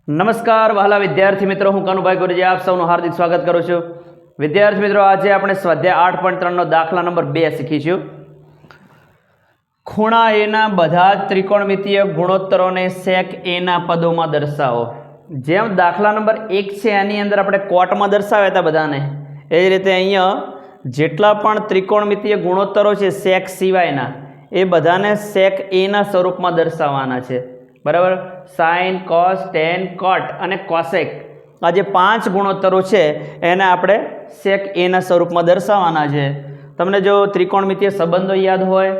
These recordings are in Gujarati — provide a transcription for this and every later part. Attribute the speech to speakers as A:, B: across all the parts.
A: નમસ્કાર વહાલા વિદ્યાર્થી મિત્રો, હું કનુભાઈ ગુરુજી આપ સૌનું હાર્દિક સ્વાગત કરું છું. વિદ્યાર્થી મિત્રો, આજે આપણે સ્વાધ્યાય 8.3 નો દાખલા નંબર 2 શીખીશું. ખૂણા એ ના બધા જ ત્રિકોણમિતીય ગુણોત્તરોને sec a ના પદોમાં દર્શાવો. જેમ દાખલા નંબર 1 છે એની અંદર આપણે કોટમાં દર્શાવ્યા હતા બધાને, એ જ રીતે અહીંયા જેટલા પણ ત્રિકોણમિતીય ગુણોત્તરો છે sec સિવાયના, એ બધાને sec a ના સ્વરૂપમાં દર્શાવવાના છે. બરાબર. સાઇન, કોસ, ટેન, કોટ અને કોસેક, આ જે 5 ગુણોત્તરો છે એને આપણે sec a ના સ્વરૂપમાં દર્શાવવાના છે. તમને જો ત્રિકોણમિતીય સંબંધો યાદ હોય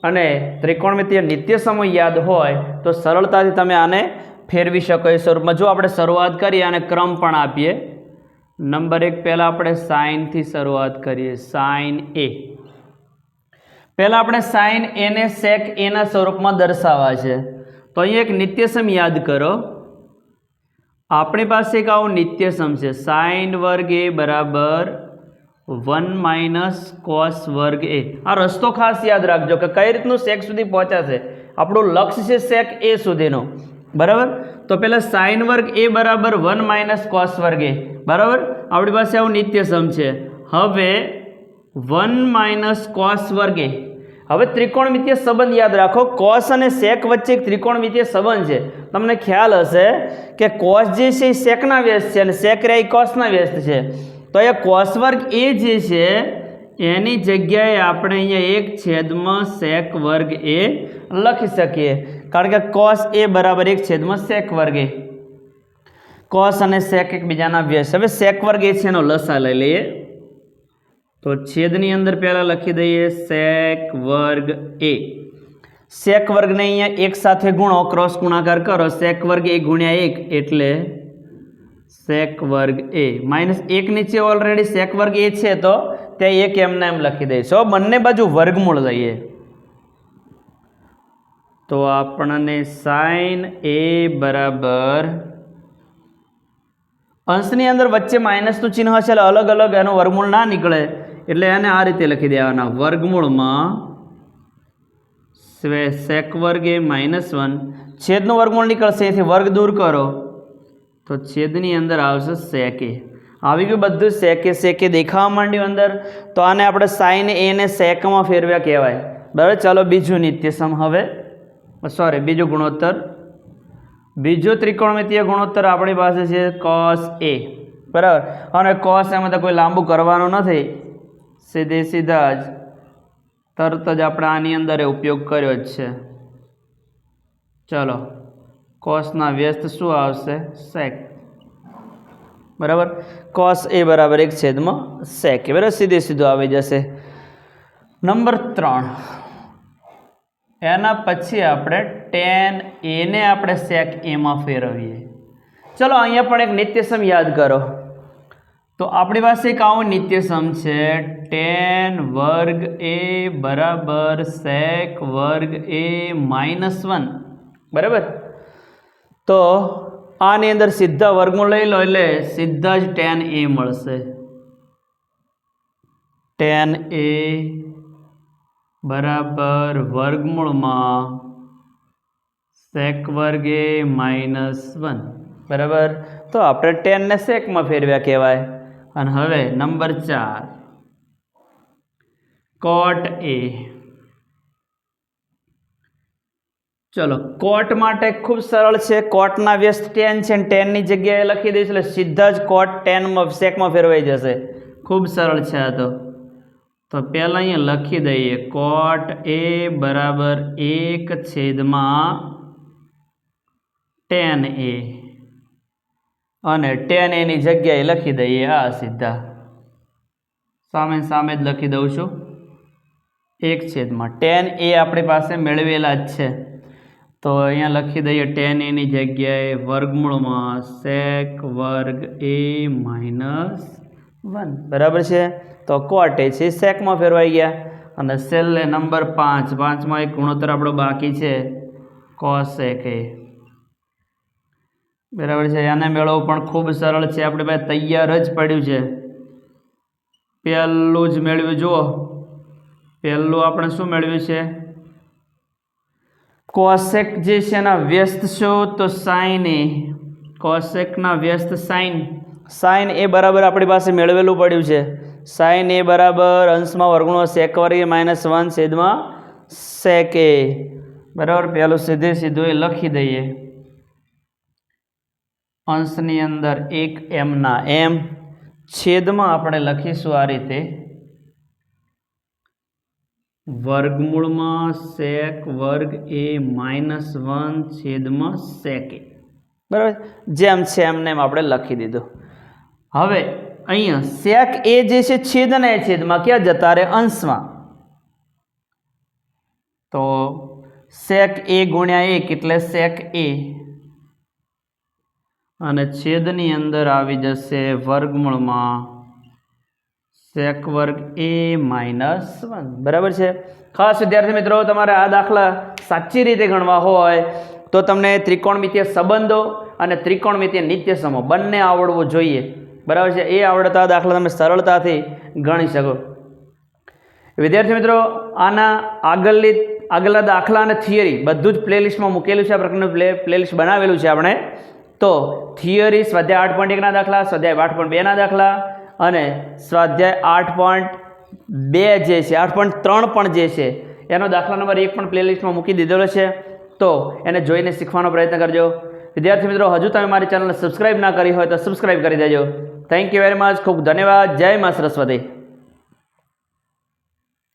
A: અને ત્રિકોણમિતીય નિત્ય સમૂહ યાદ હોય તો સરળતાથી તમે આને ફેરવી શકો એ સ્વરૂપમાં. જો આપણે શરૂઆત કરીએ અને ક્રમ પણ આપીએ. નંબર 1 પહેલાં આપણે સાઇનથી શરૂઆત કરીએ. સાઇન એ પહેલાં આપણે સાઇન એને sec a ના સ્વરૂપમાં દર્શાવવા છે. તો અહીંયા એક નિત્યસમ યાદ કરો. આપણી પાસે એક આવો નિત્યસમ છે, સાઇન વર્ગ એ બરાબર 1 - cos વર્ગ એ. આ રસ્તો ખાસ યાદ રાખજો કે કઈ રીતનું sec સુધી પહોંચાશે. આપણું લક્ષ્ય છે sec a સુધીનો. બરાબર. તો પહેલાં સાઇન વર્ગ એ બરાબર 1 - cos વર્ગ એ. બરાબર. આપણી પાસે આવું નિત્યસમ છે. હવે 1 - cos વર્ગ એ. હવે ત્રિકોણમિતીય સંબંધ યાદ રાખો. કોસ અને sec વચ્ચે એક ત્રિકોણમિતીય સંબંધ છે. તમને ખ્યાલ હશે કે કોસ જે છે એ secના વ્યસ્ત છે અને sec એ કોસના વ્યસ્ત છે. તો અહીંયા cos વર્ગ એ જે છે એની જગ્યાએ આપણે અહીંયા 1/sec વર્ગ એ લખી શકીએ, કારણ કે cos a બરાબર 1/sec વર્ગ એ. cos અને sec એકબીજાના વ્યસ્ત. હવે sec વર્ગ એ છે એનો લસા લઈ લઈએ. તો છેદની અંદર પહેલાં લખી દઈએ sec વર્ગ એ. sec વર્ગને અહીંયા 1 સાથે ગુણો, ક્રોસ ગુણાકાર કરો. sec વર્ગ એ ગુણ્યા 1 એટલે sec વર્ગ એ. -1 નીચે ઓલરેડી sec વર્ગ એ છે તો ત્યાં 1 એમને એમ લખી દઈશું. બંને બાજુ વર્ગમૂળ લઈએ તો આપણને sin a બરાબર, અંશની અંદર વચ્ચે માઇનસનું ચિહ્ન હશે એટલે અલગ અલગ એનો વર્ગમૂળ ના નીકળે, એટલે એને આ રીતે લખી દેવાના. વર્ગમૂળમાં sec વર્ગ એ -1, છેદનું વર્ગમૂળ નીકળશે, અહીંથી વર્ગ દૂર કરો તો છેદની અંદર આવશે sec a. આવી ગયું બધું sec a દેખાવા માંડ્યું અંદર. તો આને આપણે sin a ને secમાં ફેરવ્યા કહેવાય. બરાબર. ચાલો બીજું નિત્યસમ. હવે બીજું ગુણોત્તર, બીજો ત્રિકોણમિતીય ગુણોત્તર આપણી પાસે છે cos a. બરાબર. અને cos એમાં તો કોઈ લાંબુ કરવાનું નથી, સીધા જ તરત જ આપણે આની અંદર ઉપયોગ કર્યો જ છે. ચલો, કોસના વ્યસ્ત શું આવશે? sec. બરાબર. cos a બરાબર 1/sec. બરાબર. સીધું આવી જશે. નંબર 3, એના પછી આપણે tan a ને આપણે sec a માં ફેરવીએ. ચલો, અહીંયા પણ એક નિત્યસમ યાદ કરો. તો આપણી પાસે એક આવો નિત્યસમ છે, tan વર્ગ a બરાબર sec વર્ગ a -1. બરાબર. તો આની અંદર સીધા વર્ગમૂળ લઈ લો એટલે સીધા જ tan a મળશે. tan a બરાબર વર્ગમૂળમાં sec વર્ગ એ -1. બરાબર. તો આપણે tan ને sec માં ફેરવ્યા કહેવાય. અને હવે નંબર 4, cot a. ચલો, કોટ માટે ખૂબ સરળ છે. કોટના વ્યસ્ત tan છે અને tanની જગ્યાએ લખી દઈશું એટલે સીધા જ cot tanમાં secમાં ફેરવાઈ જશે. ખૂબ સરળ છે આ તો. તો પહેલાં અહીંયા લખી દઈએ cot a બરાબર 1/tan a અને tan a ની જગ્યાએ લખી દઈએ આ સીધા સામે જ લખી દઉં છું 1/. tan a આપણી પાસે મેળવેલા જ છે તો અહીંયા લખી દઈએ tan a ની જગ્યાએ વર્ગમૂળમાં sec વર્ગ a -1. બરાબર છે. તો cot a છે secમાં ફેરવાઈ ગયા. અને છેલ્લે નંબર 5, 5માં એક ગુણોત્તર આપણો બાકી છે cosec a. બરાબર છે. આને મેળવવું પણ ખૂબ સરળ છે, આપણી પાસે તૈયાર જ પડ્યું છે. પહેલું જ મેળવ્યું. જુઓ, પહેલું આપણે શું મેળવ્યું છે? cosec જે છે એના વ્યસ્ત છો તો sin a કોસેકના વ્યસ્ત સાઇન, સાઇન એ બરાબર આપણી પાસે મેળવેલું પડ્યું છે, સાઇન એ બરાબર અંશમાં વર્ગુણો સેક વર્ગ -1 છેદમાં સેક એ, બરાબર. પહેલું સીધે સીધું એ લખી દઈએ, અંશની અંદર 1 m ના m, છેદમાં આપણે લખીશું આ રીતે વર્ગમૂળમાં સેક વર્ગ એ -1 છેદમાં સેક એ, બરાબર. જેમ છે એમને એમ આપણે લખી દીધું. હવે અહીંયા સેક એ જે છે છેદના એ છેદમાં ક્યાં જતા રહે? અંશમાં. તો સેક એ ગુણ્યા 1 એટલે સેક એ, અને છેદની અંદર આવી જશે વર્ગમૂળમાં સેક વર્ગ એ -1, બરાબર છે. ખાસ વિદ્યાર્થી મિત્રો, તમારે આ દાખલા સાચી રીતે ગણવા હોય તો તમને ત્રિકોણમિતીય સંબંધો અને ત્રિકોણમિતીય નિત્યસમો બંને આવડવું જોઈએ, બરાબર છે. એ આવડતા દાખલા તમે સરળતાથી ગણી શકો. વિદ્યાર્થી મિત્રો, આના આગળના દાખલા અને થિયરી બધું જ પ્લેલિસ્ટમાં મૂકેલું છે. આ પ્રકારનું પ્લેલિસ્ટ બનાવેલું છે આપણે. તો થિયરી સ્વાધ્યાય 8.1 ના દાખલા, સ્વાધ્યાય 8.2 ના દાખલા અને સ્વાધ્યાય 8.2 જે છે, 8.3 પણ જે છે એનો દાખલા નંબર 1 પણ પ્લેલિસ્ટમાં મૂકી દીધેલો છે. તો એને જોઈને શીખવાનો પ્રયત્ન કરજો. વિદ્યાર્થી મિત્રો, હજુ તમે મારી ચેનલને સબસ્ક્રાઇબ ના કરી હોય તો સબસ્ક્રાઇબ કરી દેજો. Thank you very much. ખૂબ ધન્યવાદ. જય મા સરસ્વતી.